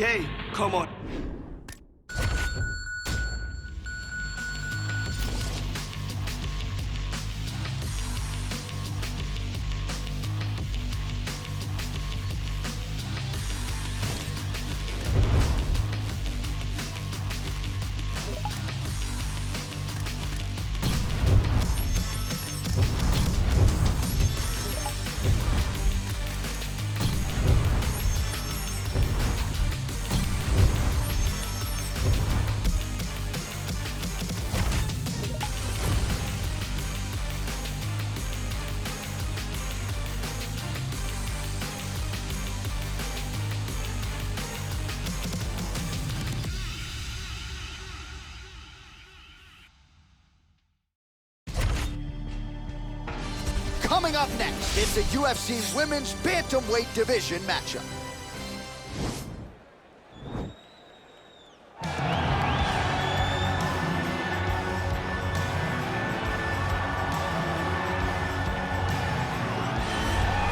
Okay, come on. Coming up next, it's the UFC Women's Bantamweight Division matchup.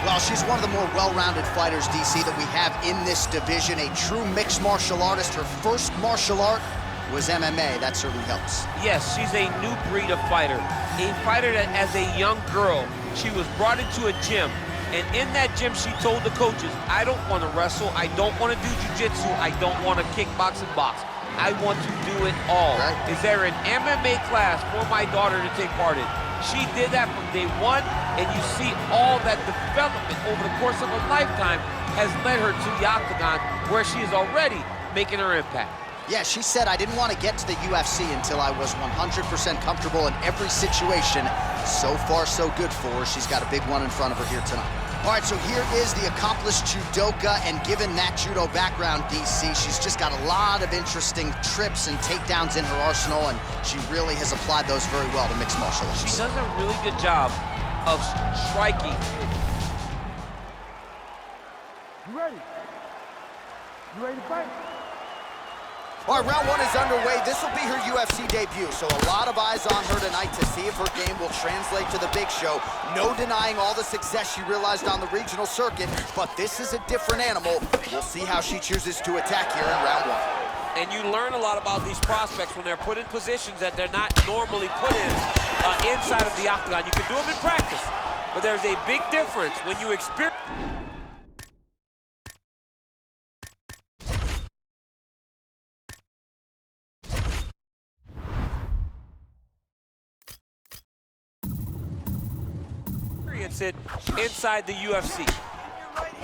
Well, she's one of the more well-rounded fighters, DC, that we have in this division. A true mixed martial artist. Her first martial art was MMA. That certainly helps. Yes, she's a new breed of fighter. A fighter that, as a young girl, she was brought into a gym. And in that gym, she told the coaches, I don't want to wrestle. I don't want to do jiu-jitsu. I don't want to kickbox and box. I want to do it all. Right. Is there an MMA class for my daughter to take part in? She did that from day one, and you see all that development over the course of a lifetime has led her to the octagon, where she is already making her impact. Yeah, she said, I didn't want to get to the UFC until I was 100% comfortable in every situation. So far, so good for her. She's got a big one in front of her here tonight. All right, so here is the accomplished judoka, and given that judo background, DC, she's just got a lot of interesting trips and takedowns in her arsenal, and she really has applied those very well to mixed martial arts. She does a really good job of striking. You ready? You ready to fight? All right, round one is underway. This will be her UFC debut, so a lot of eyes on her tonight to see if her game will translate to the big show. No denying all the success she realized on the regional circuit, but this is a different animal. We'll see how she chooses to attack here in round one. And you learn a lot about these prospects when they're put in positions that they're not normally put in inside of the octagon. You can do them in practice, but there's a big difference when you experience. It inside the UFC.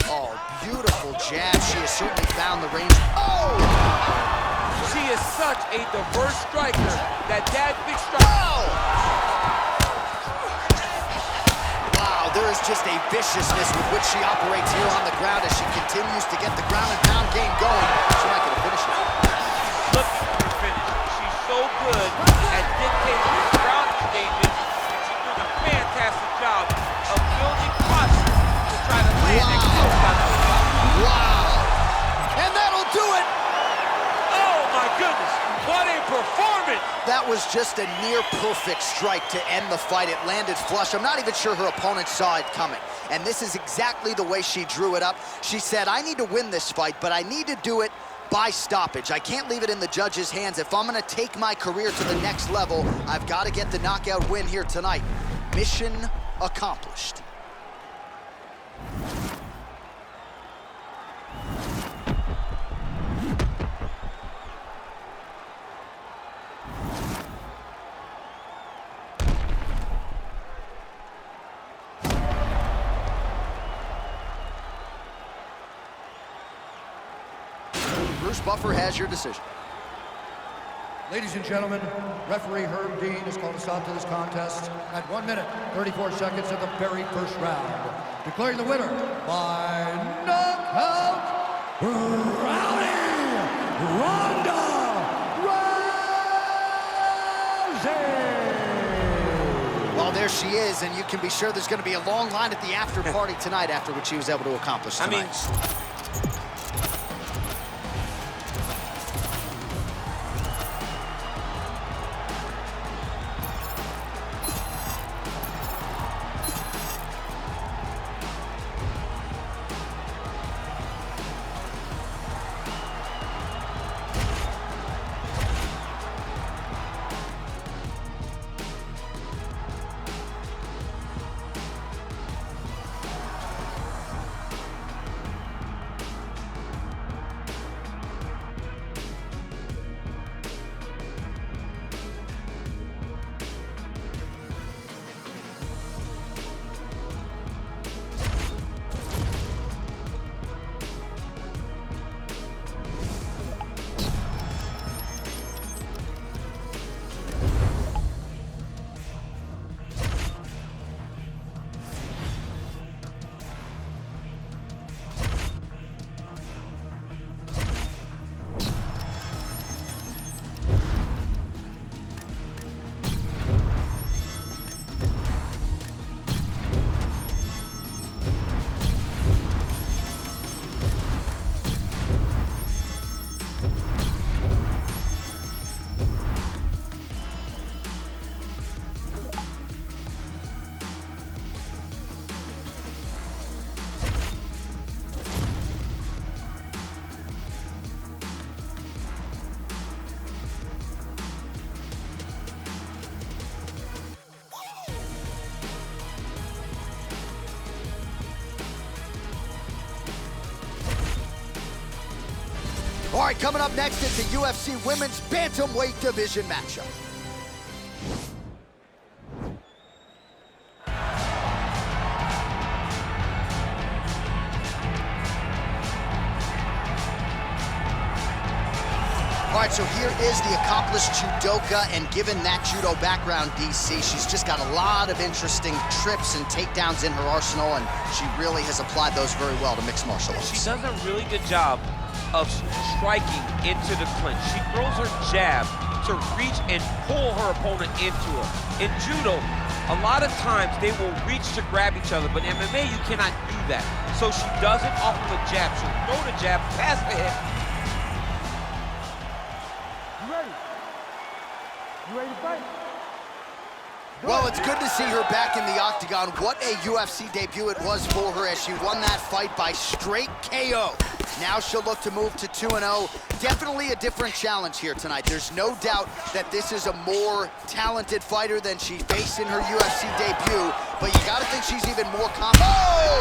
Oh, beautiful jab. She has certainly found the range. Oh! She is such a diverse striker. That big strike. Oh! Wow, there is just a viciousness with which she operates here on the ground as she continues to get the ground and pound game going. She might get a finish here. Look at her finish. She's so good at dictating the ground exchanges, and she's doing a fantastic job of building posture to try to land that kick. Wow! And that'll do it! Oh my goodness, what a performance! That was just a near-perfect strike to end the fight. It landed flush. I'm not even sure her opponent saw it coming. And this is exactly the way she drew it up. She said, I need to win this fight, but I need to do it by stoppage. I can't leave it in the judge's hands. If I'm gonna take my career to the next level, I've got to get the knockout win here tonight. Mission accomplished. Bruce Buffer has your decision. Ladies and gentlemen, referee Herb Dean has called a stop to this contest at 1 minute, 34 seconds of the very first round, declaring the winner by knockout, Rowdy Ronda Rousey! Well, there she is, and you can be sure there's going to be a long line at the after party tonight after what she was able to accomplish tonight. I mean, All right, coming up next, it's a UFC Women's Bantamweight Division matchup. All right, so here is the accomplished judoka, and given that judo background, DC, she's just got a lot of interesting trips and takedowns in her arsenal, and she really has applied those very well to mixed martial arts. She does a really good job of striking into the clinch. She throws her jab to reach and pull her opponent into her. In judo, a lot of times they will reach to grab each other, but in MMA, you cannot do that. So she does it off of a jab. She'll throw the jab past the head. You ready to fight? Well, it's good to see her back in the octagon. What a UFC debut it was for her as she won that fight by straight KO. Now she'll look to move to 2-0. Definitely a different challenge here tonight. There's no doubt that this is a more talented fighter than she faced in her UFC debut, but you gotta think she's even more confident. Oh!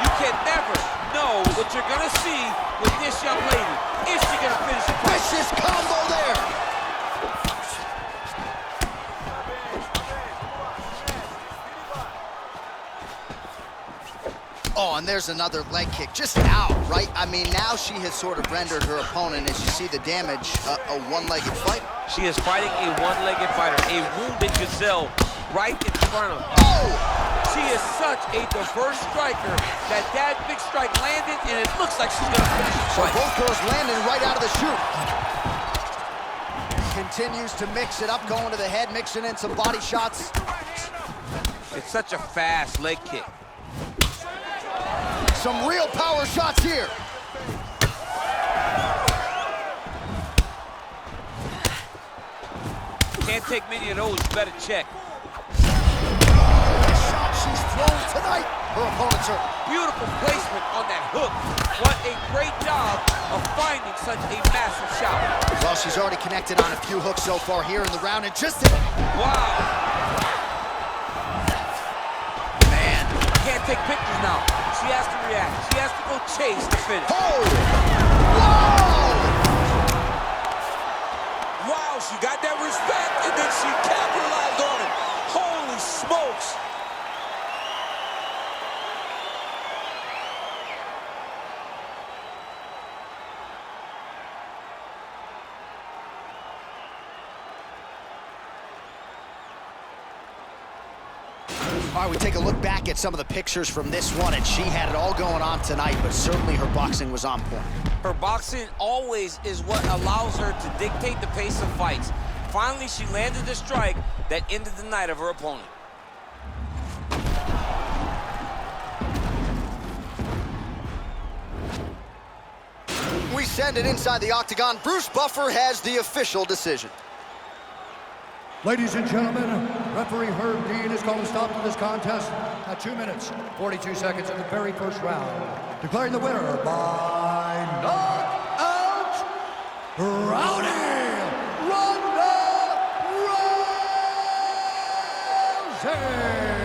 You can never know what you're gonna see with this young lady. Is she gonna finish the fight? Vicious combo there! Oh, and there's another leg kick, just out, right? I mean, now she has sort of rendered her opponent, as you see the damage, a one-legged fighter. She is fighting a one-legged fighter, a wounded gazelle right in front of her. Oh! She is such a diverse striker that big strike landed, and it looks like she's gonna finish the So fight. both girls landing right out of the chute. Continues to mix it up, going to the head, mixing in some body shots. It's such a fast leg kick. Some real power shots here. Can't take many of those, you better check. The shot she's thrown tonight. Her opponents are... Beautiful placement on that hook. What a great job of finding such a massive shot. Well, she's already connected on a few hooks so far here in the round, and just... Wow. Man. Can't take pictures now. She has to react. She has to go chase the finish. Oh! Whoa! Wow, she got that respect, and then she capitalized on it. Holy smokes. All right, we take a look back at some of the pictures from this one, and she had it all going on tonight, but certainly her boxing was on point. Her boxing always is what allows her to dictate the pace of fights. Finally, she landed the strike that ended the night of her opponent. We send it inside the octagon. Bruce Buffer has the official decision. Ladies and gentlemen, referee Herb Dean has called a stop to this contest at 2 minutes, 42 seconds in the very first round, declaring the winner by knockout, Rowdy Ronda Rousey.